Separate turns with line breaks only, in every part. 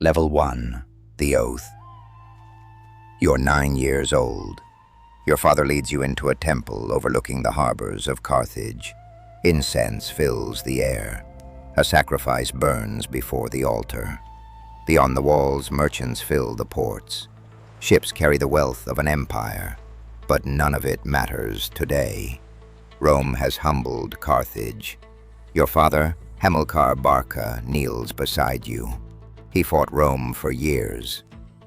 Level 1. The Oath. You're 9 years old. Your father leads you into a temple overlooking the harbors of Carthage. Incense fills the air. A sacrifice burns before the altar. Beyond the walls, merchants fill the ports. Ships carry the wealth of an empire, but none of it matters today. Rome has humbled Carthage. Your father, Hannibal Barca, kneels beside you. He fought Rome for years.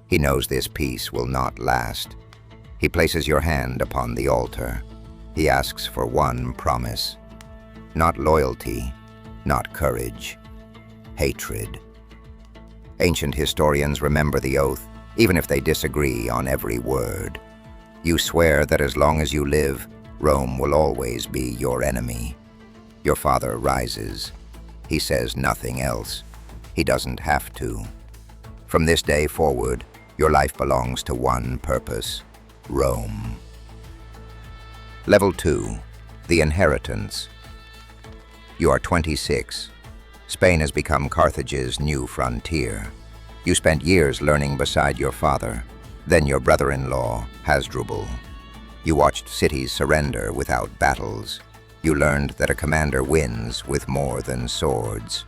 He knows this peace will not last. He places your hand upon the altar. He asks for one promise. Not loyalty, not courage, hatred. Ancient historians remember the oath, even if they disagree on every word. You swear that as long as you live, Rome will always be your enemy. Your father rises. He says nothing else. He doesn't have to. From this day forward, your life belongs to one purpose: Rome. Level 2. The Inheritance. You are 26. Spain has become Carthage's new frontier. You spent years learning beside your father, then your brother-in-law, Hasdrubal. You watched cities surrender without battles. You learned that a commander wins with more than swords.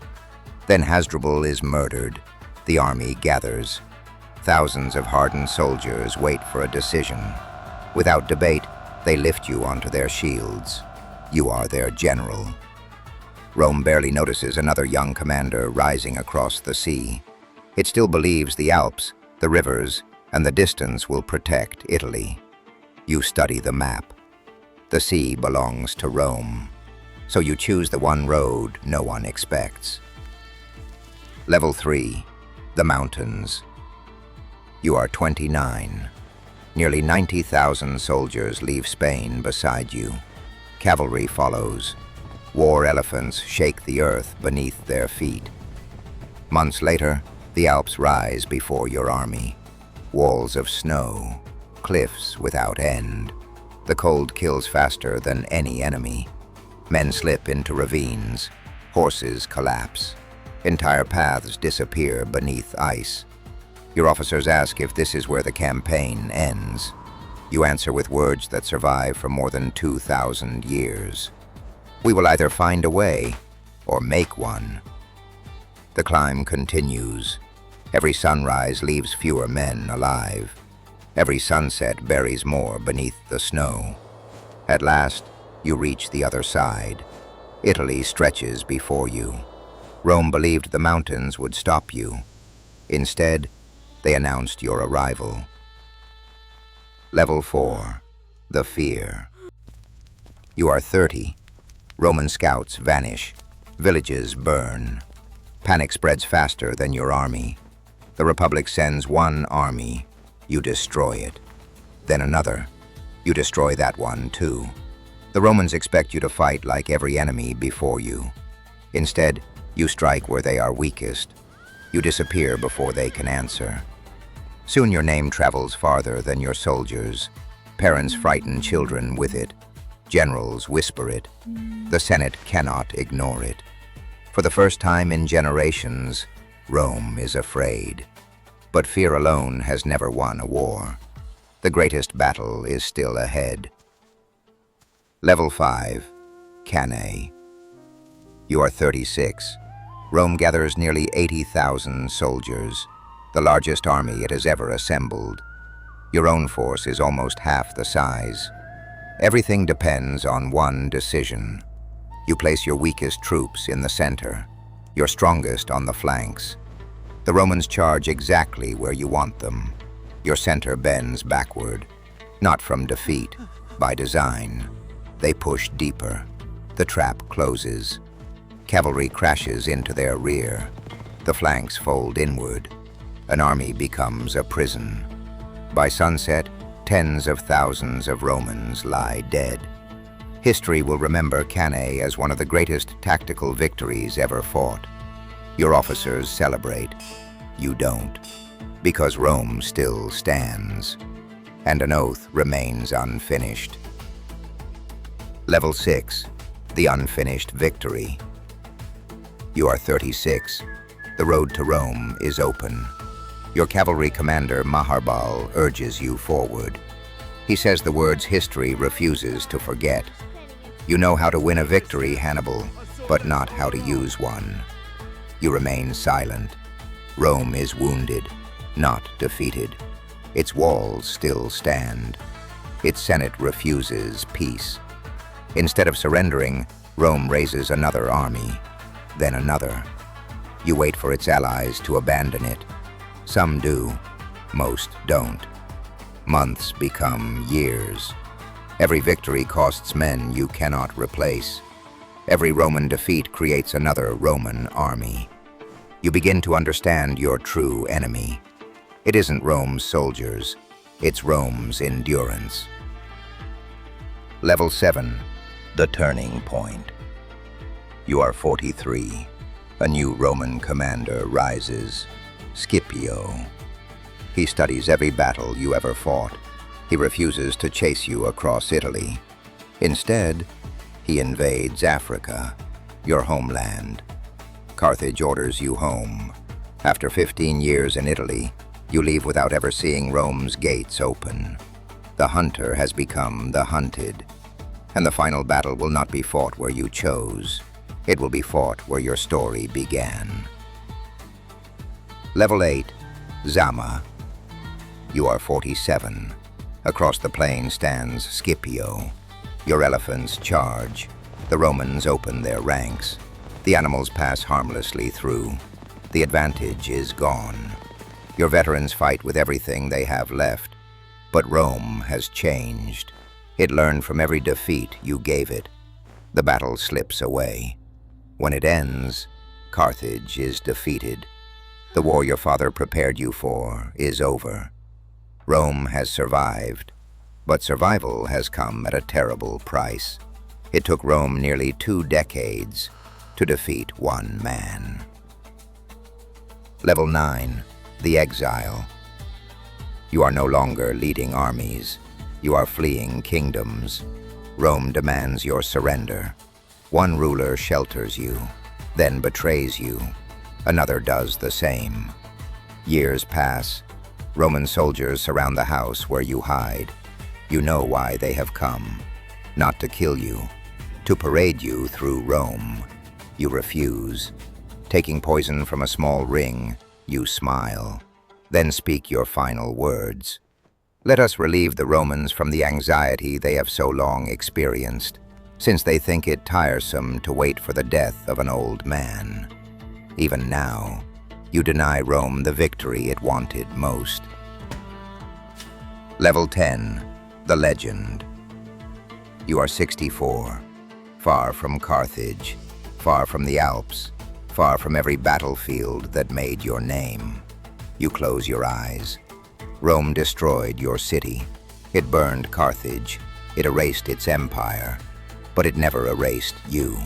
Then Hasdrubal is murdered. The army gathers. Thousands of hardened soldiers wait for a decision. Without debate, they lift you onto their shields. You are their general. Rome barely notices another young commander rising across the sea. It still believes the Alps, the rivers, and the distance will protect Italy. You study the map. The sea belongs to Rome, so you choose the one road no one expects. Level 3. The Mountains. You are 29. Nearly 90,000 soldiers leave Spain beside you. Cavalry follows. War elephants shake the earth beneath their feet. Months later, the Alps rise before your army. Walls of snow, cliffs without end. The cold kills faster than any enemy. Men slip into ravines. Horses collapse. Entire paths disappear beneath ice. Your officers ask if this is where the campaign ends. You answer with words that survive for more than 2,000 years. We will either find a way or make one. The climb continues. Every sunrise leaves fewer men alive. Every sunset buries more beneath the snow. At last, you reach the other side. Italy stretches before you. Rome believed the mountains would stop you. Instead, they announced your arrival. Level 4. The Fear. You are 30. Roman scouts vanish. Villages burn. Panic spreads faster than your army. The Republic sends one army. You destroy it. Then another. You destroy that one too. The Romans expect you to fight like every enemy before you. Instead, you strike where they are weakest. You disappear before they can answer. Soon your name travels farther than your soldiers. Parents frighten children with it. Generals whisper it. The Senate cannot ignore it. For the first time in generations, Rome is afraid. But fear alone has never won a war. The greatest battle is still ahead. Level 5. Cannae. You are 36. Rome gathers nearly 80,000 soldiers, the largest army it has ever assembled. Your own force is almost half the size. Everything depends on one decision. You place your weakest troops in the center, your strongest on the flanks. The Romans charge exactly where you want them. Your center bends backward, not from defeat, by design. They push deeper. The trap closes. Cavalry crashes into their rear. The flanks fold inward. An army becomes a prison. By sunset, tens of thousands of Romans lie dead. History will remember Cannae as one of the greatest tactical victories ever fought. Your officers celebrate. You don't, because Rome still stands, and an oath remains unfinished. Level 6. The Unfinished Victory. You are 36. The road to Rome is open. Your cavalry commander, Maharbal, urges you forward. He says the words history refuses to forget. You know how to win a victory, Hannibal, but not how to use one. You remain silent. Rome is wounded, not defeated. Its walls still stand. Its Senate refuses peace. Instead of surrendering, Rome raises another army, then another. You wait for its allies to abandon it. Some do, most don't. Months become years. Every victory costs men you cannot replace. Every Roman defeat creates another Roman army. You begin to understand your true enemy. It isn't Rome's soldiers, it's Rome's endurance. Level 7, the turning point. You are 43. A new Roman commander rises, Scipio. He studies every battle you ever fought. He refuses to chase you across Italy. Instead, he invades Africa, your homeland. Carthage orders you home. After 15 years in Italy, you leave without ever seeing Rome's gates open. The hunter has become the hunted, and the final battle will not be fought where you chose. It will be fought where your story began. Level 8, Zama. You are 47. Across the plain stands Scipio. Your elephants charge. The Romans open their ranks. The animals pass harmlessly through. The advantage is gone. Your veterans fight with everything they have left. But Rome has changed. It learned from every defeat you gave it. The battle slips away. When it ends, Carthage is defeated. The war your father prepared you for is over. Rome has survived, but survival has come at a terrible price. It took Rome nearly 2 decades to defeat one man. Level 9, the exile. You are no longer leading armies. You are fleeing kingdoms. Rome demands your surrender. One ruler shelters you, then betrays you. Another does the same. Years pass. Roman soldiers surround the house where you hide. You know why they have come. Not to kill you, to parade you through Rome. You refuse. Taking poison from a small ring, you smile. Then speak your final words. Let us relieve the Romans from the anxiety they have so long experienced, since they think it tiresome to wait for the death of an old man. Even now, you deny Rome the victory it wanted most. Level 10, the legend. You are 64, far from Carthage, far from the Alps, far from every battlefield that made your name. You close your eyes. Rome destroyed your city. It burned Carthage. It erased its empire. But it never erased you.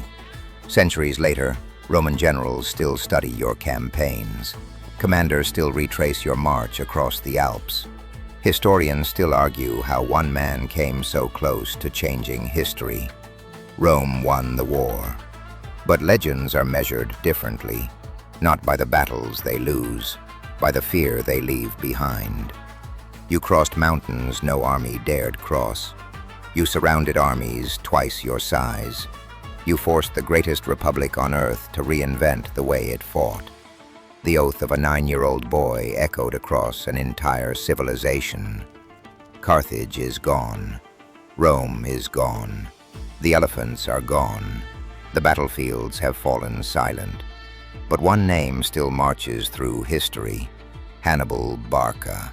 Centuries later, Roman generals still study your campaigns. Commanders still retrace your march across the Alps. Historians still argue how one man came so close to changing history. Rome won the war. But legends are measured differently, not by the battles they lose, by the fear they leave behind. You crossed mountains no army dared cross. You surrounded armies twice your size. You forced the greatest republic on earth to reinvent the way it fought. The oath of a 9-year-old boy echoed across an entire civilization. Carthage is gone. Rome is gone. The elephants are gone. The battlefields have fallen silent. But one name still marches through history: Hannibal Barca.